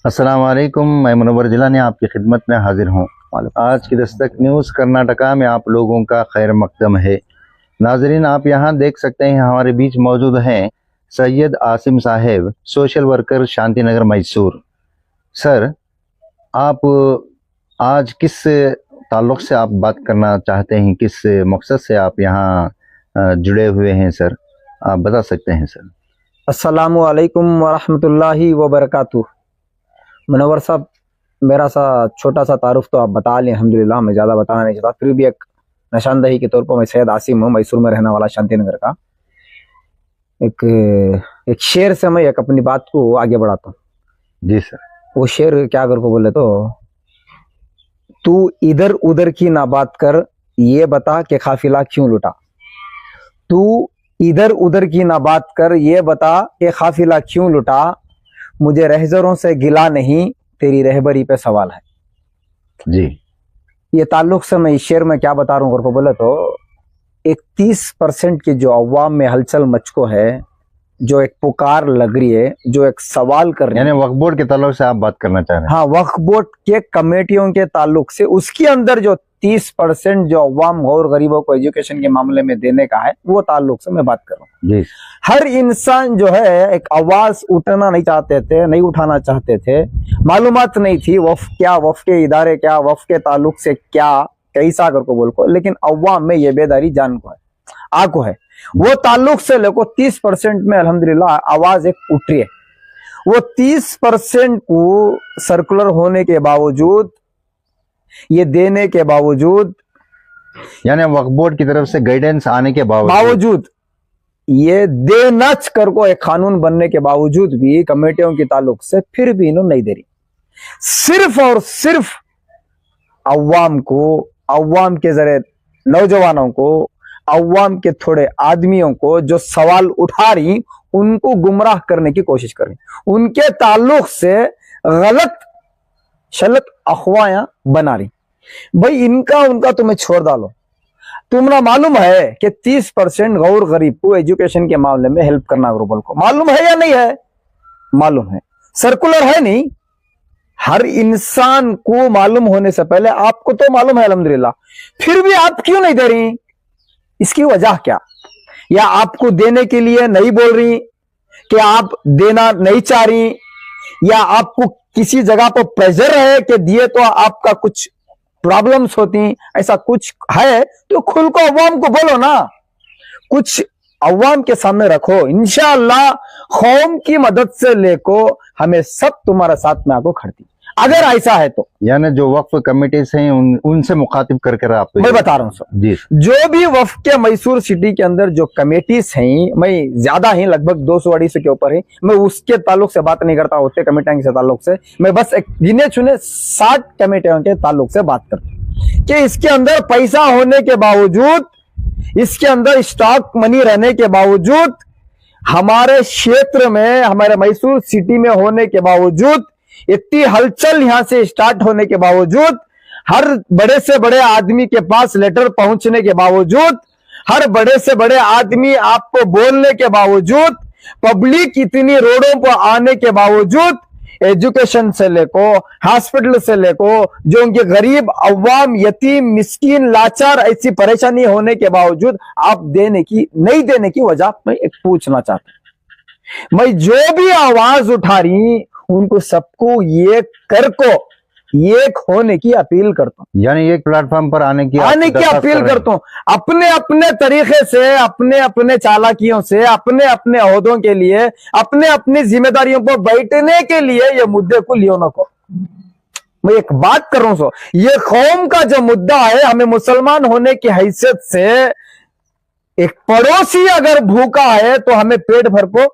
अस्सलाम वालेकुम। मैं मुनव्वर जिलानी आपकी खिदमत में हाजिर हूँ। आज की दस्तक न्यूज़ कर्नाटका में आप लोगों का खैर मकदम है। नाजरीन, आप यहाँ देख सकते हैं हमारे बीच मौजूद हैं सैयद आसिम साहेब, social worker, Shanti Nagar, Mysore. Sir, आप आज किस ताल्लुक़ से आप बात करना चाहते हैं, किस मकसद से आप यहाँ जुड़े हुए हैं सर, आप बता सकते हैं सर? अस्सलामु अलैकुम वरहमतुल्लाहि वबरकातुह। मुनव्वर साहब, मेरा सा छोटा सा तारुफ तो आप बता लें, अल्हम्दुलिल्लाह। मैं ज़्यादा बताना नहीं चाहता, फिर भी एक निशानदही के तौर पर मैं सैयद आसिम हूँ, मैसूर में रहने वाला, शांति नगर का। एक शेर से मैं एक अपनी बात को आगे बढ़ाता हूँ। जी सर। वो शेर क्या कर को बोले तो, तू इधर उधर की ना बात कर, ये बता कि काफिला क्यों लुटा। तू इधर उधर की ना बात कर, ये बता कि काफिला क्यों लुटा। मुझे रहजरों से गिला नहीं, तेरी रहबरी पे सवाल है। जी, ये ताल्लुक से मैं इस शेर में क्या बता रहा हूँ को बोले तो, एक 30% की जो अवाम में हलचल मचको है, जो एक पुकार लग रही है, जो एक सवाल कर रही है, यानी वक्फ बोर्ड के ताल्लुक से आप बात करना चाह रहे हैं? हाँ, वक्फ बोर्ड के कमेटियों के ताल्लुक से, उसके अंदर जो 30% जो अवाम और गरीबों को एजुकेशन के मामले में देने का है, वो ताल्लुक से मैं बात कर रहा हूँ। जी। हर इंसान जो है एक आवाज उठाना नहीं चाहते थे, नहीं उठाना चाहते थे, मालूमात नहीं थी वफ क्या, वफ के इदारे क्या, वफ के ताल्लुक से क्या, कैसा कर को बोल को, लेकिन अवाम में ये बेदारी जान को है, आको है। वो ताल्लुक से लेको 30% में अल्हम्दुलिल्लाह आवाज एक उठ रही है। वो 30% को सर्कुलर होने के बावजूद, ये देने के बावजूद, यानी वक्फ बोर्ड की तरफ से गाइडेंस आने के बावजूद ये देनच कर को एक कानून बनने के बावजूद भी कमेटियों के ताल्लुक से फिर भी इन्होंने नहीं दे रही। सिर्फ और सिर्फ अवाम को, अवाम के जरिए नौजवानों को, अवाम के थोड़े आदमियों को जो सवाल उठा रही, उनको गुमराह करने की कोशिश कर रही, उनके ताल्लुक से गलत शलत अफवाहें बना रही। भाई इनका उनका तुम्हें छोड़ डालो। तुम्हें मालूम है कि 30% गौर गरीब को एजुकेशन के मामले में हेल्प करना ग्लोबल को मालूम है या नहीं है? मालूम है। सर्कुलर है नहीं, हर इंसान को मालूम होने से पहले आपको तो मालूम है अल्हम्दुलिल्लाह, फिर भी आप क्यों नहीं दे रही? इसकी वजह क्या? या आपको देने के लिए नहीं बोल रही, कि आप देना नहीं चाह रही, या आपको किसी जगह पर प्रेशर है कि दिए तो आपका कुछ प्रॉब्लम्स होती, ऐसा कुछ है तो खुल को अवाम को बोलो ना, कुछ अवाम के सामने रखो। इंशाअल्लाह कौम की मदद से लेको हमें सब तुम्हारे साथ में आको खड़ती, अगर ऐसा है तो। यानी जो वक्फ कमेटीज हैं उनसे मुखातिब करके आप मैं बता रहा हूं सर जी। जो भी वक्फ के मैसूर सिटी के अंदर जो कमेटीज हैं, मैं ज्यादा ही लगभग 200-250 के ऊपर है, मैं उसके ताल्लुक से बात नहीं करता, होते कमेटियों के ताल्लुक से मैं बस एक गिने चुने 60 कमेटियों के ताल्लुक से बात करता हूं कि इसके अंदर पैसा होने के बावजूद, इसके अंदर स्टॉक मनी रहने के बावजूद, हमारे क्षेत्र में, हमारे मैसूर सिटी में होने के बावजूद, इतनी हलचल यहां से स्टार्ट होने के बावजूद, हर बड़े से बड़े आदमी के पास लेटर पहुंचने के बावजूद, हर बड़े से बड़े आदमी आपको बोलने के बावजूद, पब्लिक इतनी रोडों पर आने के बावजूद, एजुकेशन से लेको, हॉस्पिटल से लेको, जो उनके गरीब अवाम, यतीम, मिस्कीन, लाचार, ऐसी परेशानी होने के बावजूद आप देने की, नहीं देने की वजह मैं एक पूछना चाहता हूं। मैं जो भी आवाज उठा रही उनको सबको एक कर को एक होने की अपील करता हूं, यानी एक प्लेटफॉर्म पर आने की अपील करता हूं। अपने अपने तरीके से, अपने अपने चालाकियों से, अपने अपने ओहदों के लिए, अपने अपनी जिम्मेदारियों पर बैठने के लिए ये मुद्दे को लियो न को। मैं एक बात कर रहा हूं, ये कौम का जो मुद्दा है, हमें मुसलमान होने की हैसियत से, एक पड़ोसी अगर भूखा है तो हमें पेट भर को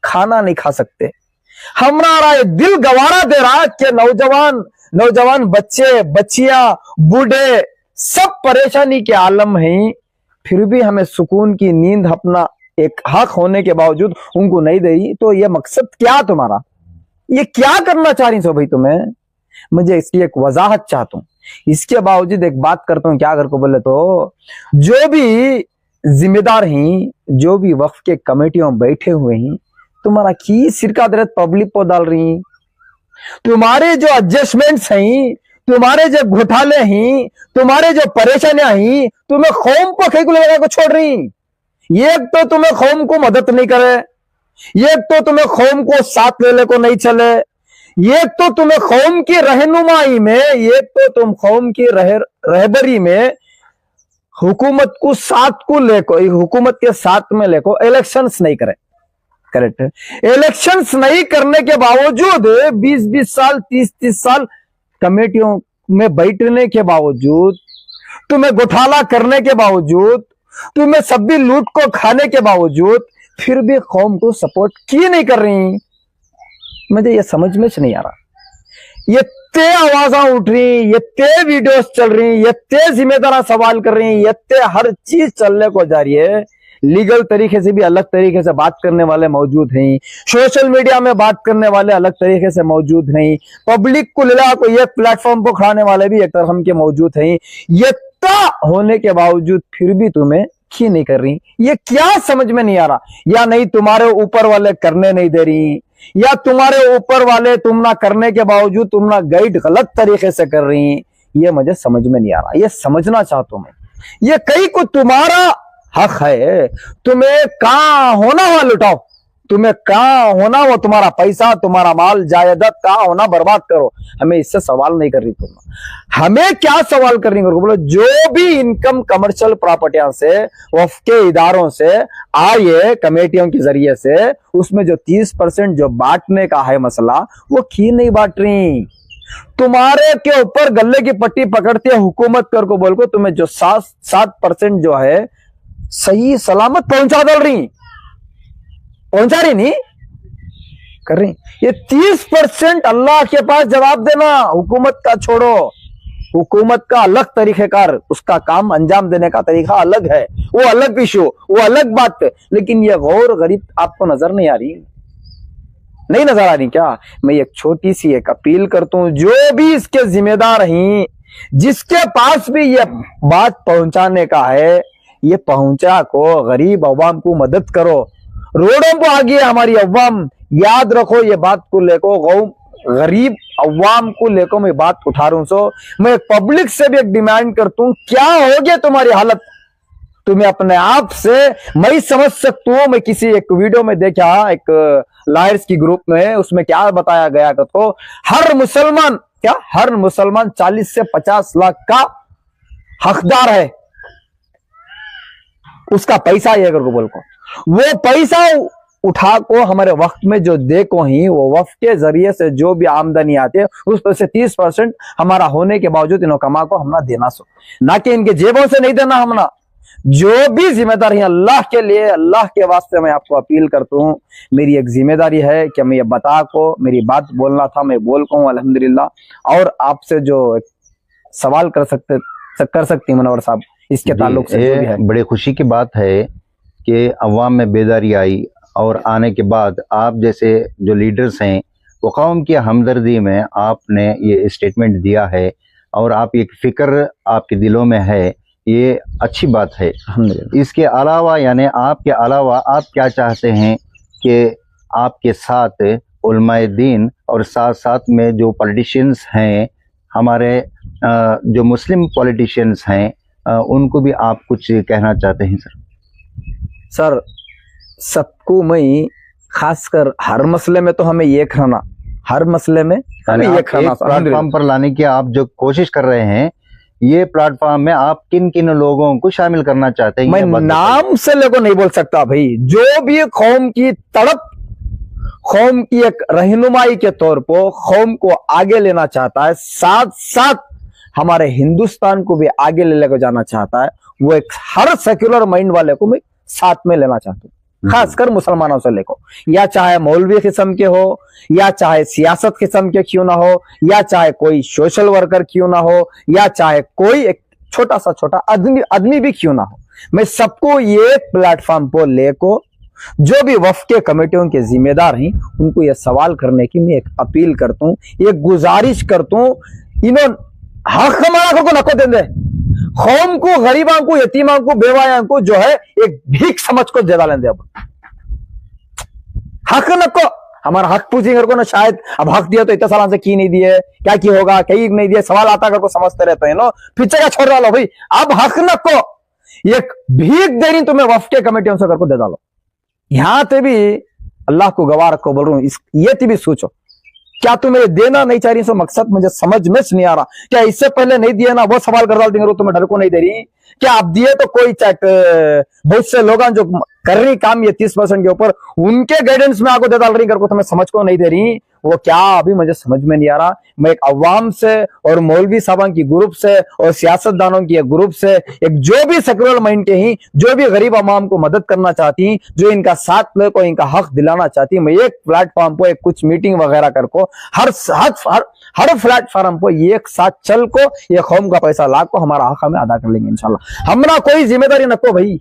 खाना नहीं खा सकते। हमारा ये दिल गवारा दे रहा कि नौजवान बच्चे, बच्चियां, बूढ़े सब परेशानी के आलम हैं, फिर भी हमें सुकून की नींद अपना एक हक होने के बावजूद उनको नहीं दे रही। तो ये मकसद क्या तुम्हारा? ये क्या करना चाह रही हो भाई तुम्हें? मुझे इसकी एक वजाहत चाहता हूं। इसके बावजूद एक बात करता हूं, क्या कर को बोले तो, जो भी जिम्मेदार हैं, जो भी वक्फ के कमेटियों बैठे हुए हैं, तुम्हारा की सिरका दरत पब्लिक को डाल रही, तुम्हारे जो एडजस्टमेंट्स हैं, तुम्हारे जो घोटाले हैं, तुम्हारे जो परेशानियां हैं, तुम्हें कौम को कहीं को लगा को छोड़ रही। एक तो तुम्हें कौम को मदद नहीं करे, एक तो तुम्हें कौम को साथ लेने को नहीं चले, एक तो तुम्हें कौम की रहनुमाई में, एक तो तुम कौम की रहबरी में हुकूमत को साथ को लेको, हुकूमत के साथ में लेको इलेक्शंस नहीं करे। करेक्ट है, इलेक्शंस नहीं करने के बावजूद 20-20 साल 30-30 साल कमेटियों में बैठने के बावजूद, तुम्हें घोटाला करने के बावजूद, तुम्हें सभी लूट को खाने के बावजूद, फिर भी कौम को सपोर्ट क्यों नहीं कर रही? मुझे ये समझ में नहीं आ रहा। ये ते आवाजा उठ रही, ये ते वीडियोस चल रही, ये ते जिम्मेदार सवाल कर रही, ये ते हर चीज चलने को जा रही है। लीगल तरीके से भी अलग तरीके से बात करने वाले मौजूद हैं, सोशल मीडिया में बात करने वाले अलग तरीके से मौजूद हैं, पब्लिक को लेला को एक प्लेटफॉर्म पर खड़ाने वाले भी एक तरह के मौजूद हैं। ये होने के बावजूद फिर भी तुम्हें क्यों नहीं कर रही? ये क्या समझ में नहीं आ रहा? या नहीं तुम्हारे ऊपर वाले करने नहीं दे रही, या तुम्हारे ऊपर वाले तुम ना करने के बावजूद तुम ना गाइड गलत तरीके से कर रही? ये मुझे समझ में नहीं आ रहा। ये समझना चाहता हूं मैं, ये कहीं को तुम्हारा हक है, तुम्हें कहां होना हुआ लुटाओ, तुम्हें कहां होना वो तुम्हारा पैसा, तुम्हारा माल जायदाद कहां होना बर्बाद करो। हमें इससे सवाल नहीं कर रही तुम, हमें क्या सवाल कर रही हो? बोलो जो भी इनकम कमर्शियल प्रॉपर्टियां से, वक्फ के इदारों से आए कमेटियों के जरिए से, उसमें जो 30% जो बांटने का है मसला, वो क्यों नहीं बांट रही? तुम्हारे के ऊपर गले की पट्टी पकड़ती है हुकूमत कर को बोल को, तुम्हें जो 7% जो है सही सलामत पहुंचा डाल रही, पहुंचा रही नहीं कर रही। ये 30% अल्लाह के पास जवाब देना, हुकूमत का छोड़ो, हुकूमत का अलग तरीकेकार, उसका काम अंजाम देने का तरीका अलग है, वो अलग इशू, वो अलग बात है। लेकिन ये गौर गरीब आपको नजर नहीं आ रही, नहीं नजर आ रही क्या? मैं एक छोटी सी एक अपील करता हूं, जो भी इसके जिम्मेदार हैं, जिसके पास भी ये बात पहुंचाने का है, ये पहुंचा को गरीब अवाम को मदद करो। रोडों पर आ गई हमारी अवाम, याद रखो ये बात को लेको, गरीब अवाम को लेको मैं बात उठा रहा हूं। सो मैं पब्लिक से भी एक डिमांड करता हूं, क्या हो गया तुम्हारी हालत? तुम्हें अपने आप से मैं समझ सकता हूं। मैं किसी एक वीडियो में देखा, एक लॉयर्स की ग्रुप में, उसमें क्या बताया गया तो हर मुसलमान 40 से 50 लाख का हकदार है, उसका पैसा ये अगर को बोल को, वो पैसा उठा को हमारे वक्त में जो देखो ही, वो वक्त के जरिए से जो भी आमदनी आती है उस पर से 30% हमारा होने के बावजूद इन्हों कमा को हमना देना सो, ना कि इनके जेबों से नहीं देना हमना। जो भी जिम्मेदारी है अल्लाह के लिए, अल्लाह के वास्ते मैं आपको अपील करता हूँ, मेरी एक जिम्मेदारी है कि मैं ये बता को, मेरी बात बोलना था मैं बोल कहूँ अल्हम्दुलिल्लाह। और आपसे जो सवाल कर सकती मनोवर साहब इसके ताल्लुक से जो भी है, बड़े खुशी की बात है कि अवाम में बेदारी आई, और आने के बाद आप जैसे जो लीडर्स हैं वो कौम की हमदर्दी में आपने ये स्टेटमेंट दिया है, और आप एक फिक्र आपके दिलों में है, ये अच्छी बात है। इसके अलावा यानी आपके अलावा आप क्या चाहते हैं कि आपके साथ उलमाए दीन और साथ साथ में जो पॉलिटिशियंस हैं, हमारे जो मुस्लिम पॉलिटिशियंस हैं, उनको भी आप कुछ कहना चाहते हैं? सर सबको मैं, खासकर हर मसले में तो हमें ये रहना, हर मसले में हमें ये रहना। प्लेटफॉर्म पर लाने की आप जो कोशिश कर रहे हैं, ये प्लेटफॉर्म में आप किन किन लोगों को शामिल करना चाहते हैं? मैं नाम से लेको नहीं बोल सकता भाई, जो भी कौम की तड़प, कौम की एक रहनुमाई के तौर पर कौम को आगे लेना चाहता है, साथ साथ हमारे हिंदुस्तान को भी आगे ले लेकर जाना चाहता है, वो एक हर सेक्युलर माइंड वाले को मैं साथ में लेना चाहता हूँ, खासकर मुसलमानों से लेको, या चाहे मौलवी किस्म के हो, या चाहे सियासत किस्म के क्यों ना हो, या चाहे कोई सोशल वर्कर क्यों ना हो, या चाहे कोई एक छोटा आदमी भी क्यों ना हो। मैं सबको ये प्लेटफॉर्म पर लेको, जो भी वक्फ के कमेटियों के जिम्मेदार हैं, उनको ये सवाल करने की मैं एक अपील करता हूँ, ये गुजारिश करता हूँ, इन्होंने हक हमारा को नको दे दे, कौम को, गरीबों को, यतीमों को, बेवायों को जो है एक भीख समझ को ज्यादा लेंदे। अब हक नको, हमारा हक पूछेंगे को ना, शायद अब हक दिया तो इतना साल से की नहीं दिए, क्या की होगा, कहीं नहीं दिए, सवाल आता कर को समझते रहते हैं नो, पीछे का छोड़ डालो भाई। अब हक न को एक भीख देनी तुम्हें वफ के कमेटियों से करको दे डालो। यहां ते भी अल्लाह को गवाह रखो बोल रहा हूं, ये ते भी सोचो, क्या तुम मेरे देना नहीं चाह रही, सो मकसद मुझे समझ में नहीं आ रहा। क्या इससे पहले नहीं दिया ना, वो सवाल कर डाल देंगे, तुम्हें डर को नहीं दे रही। क्या आप दिए तो कोई बहुत से लोग जो कर रही काम ये 30% के ऊपर, उनके गाइडेंस में आपको दे डाल रही, कर को तुम्हें समझ को नहीं दे रही, वो क्या अभी मुझे समझ में नहीं आ रहा। मैं एक अवाम से और मौलवी साहबान की ग्रुप से और सियासतदानों की एक ग्रुप से, एक जो भी सेक्युलर माइंड के ही, जो भी गरीब अवाम को मदद करना चाहती, जो इनका साथ ले को इनका हक दिलाना चाहती, मैं एक प्लेटफॉर्म पर एक कुछ मीटिंग वगैरह कर को हर प्लेटफॉर्म पर एक साथ चल को ये कौम का पैसा ला को हमारा हक हमें अदा कर लेंगे इंशाल्लाह। हमरा कोई जिम्मेदारी नको भाई,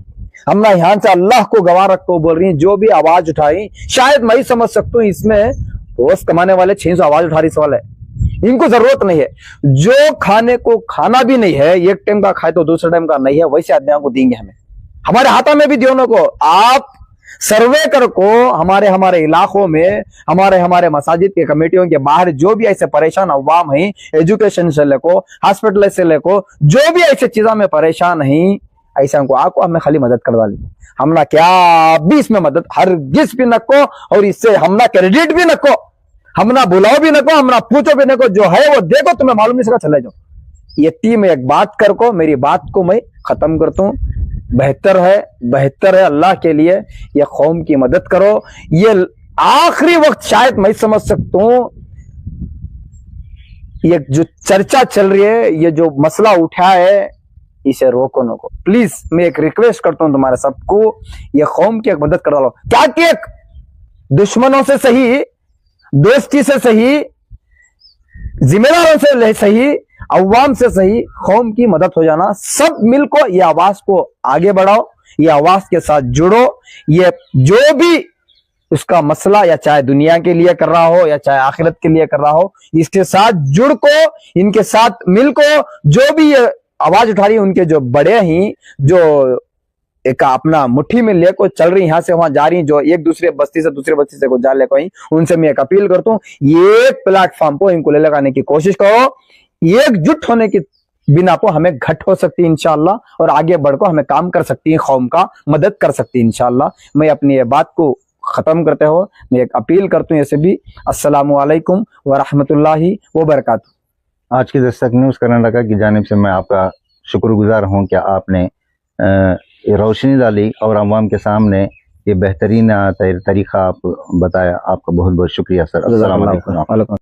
हमने यहां से अल्लाह को गवाह रखो बोल रही, जो भी आवाज उठाई, शायद मैं ही समझ सकता हूं इसमें रोज कमाने वाले 600 आवाज उठा रही सवाल है, इनको जरूरत नहीं है। जो खाने को खाना भी नहीं है, एक टाइम का खाए तो दूसरे टाइम का नहीं है, वैसे आदमियों को देंगे हमें, हमारे हाथों में भी दियो को। आप सर्वे कर को हमारे इलाकों में, हमारे मसाजिद के कमेटियों के बाहर जो भी ऐसे परेशान अवाम है, एजुकेशन से लेको हॉस्पिटल से लेको, जो भी ऐसे चीजों में परेशान है, ऐसा को आपको हमें खाली मदद करवा ली, हमना क्या भी इसमें मदद हरगिज भी नको, और इससे हमना क्रेडिट भी नको, हमना बुलाओ भी नको, हमना पूछो भी नको, जो है वो देखो, तुम्हें मालूम नहीं सका चले जाओ। ये टीम एक बात कर को, मेरी बात को मैं खत्म करता हूं, बेहतर है अल्लाह के लिए ये कौम की मदद करो। ये आखिरी वक्त शायद मैं समझ सकता हूं, ये जो चर्चा चल रही है, ये जो मसला उठा है, इसे रोको नको प्लीज। मैं एक रिक्वेस्ट करता हूं तुम्हारे सबको, ये कौम की एक मदद करा लो, क्या कि एक दुश्मनों से सही, दोस्ती से सही, जिम्मेदारों से सही, अवाम से सही, कौम की मदद हो जाना। सब मिलकर ये आवाज को आगे बढ़ाओ, ये आवाज के साथ जुड़ो, ये जो भी उसका मसला, या चाहे दुनिया के लिए कर रहा हो या चाहे आखिरत के लिए कर रहा हो, इसके साथ जुड़ को, इनके साथ मिलको, जो भी ये आवाज उठा रही है, उनके जो बड़े ही, जो एक अपना मुट्ठी में लेको चल रही, यहां से वहां जा रही, जो एक दूसरे बस्ती से दूसरे बस्ती से को जा ले कोई, उनसे मैं एक अपील करता हूं, ये प्लेटफॉर्म को इनको ले लगाने की कोशिश करो। एकजुट होने की बिना को हमें घट हो सकती है इंशाअल्लाह, और आगे बढ़ को हमें काम कर सकती है, कौम का मदद कर सकती है इंशाअल्लाह। मैं अपनी ये बात को खत्म करते हो, मैं एक अपील करता हूँ ऐसे भी, अस्सलामु अलैकुम व रहमतुल्लाहि व बरकातुहू। आज की दस्तक न्यूज़ कर्नाटका की जानिब से मैं आपका शुक्रगुजार हूँ कि आपने रोशनी डाली और अवाम के सामने ये बेहतरीन तरीका आप बताया। आपका बहुत बहुत शुक्रिया सर। अस्सलाम वालेकुम।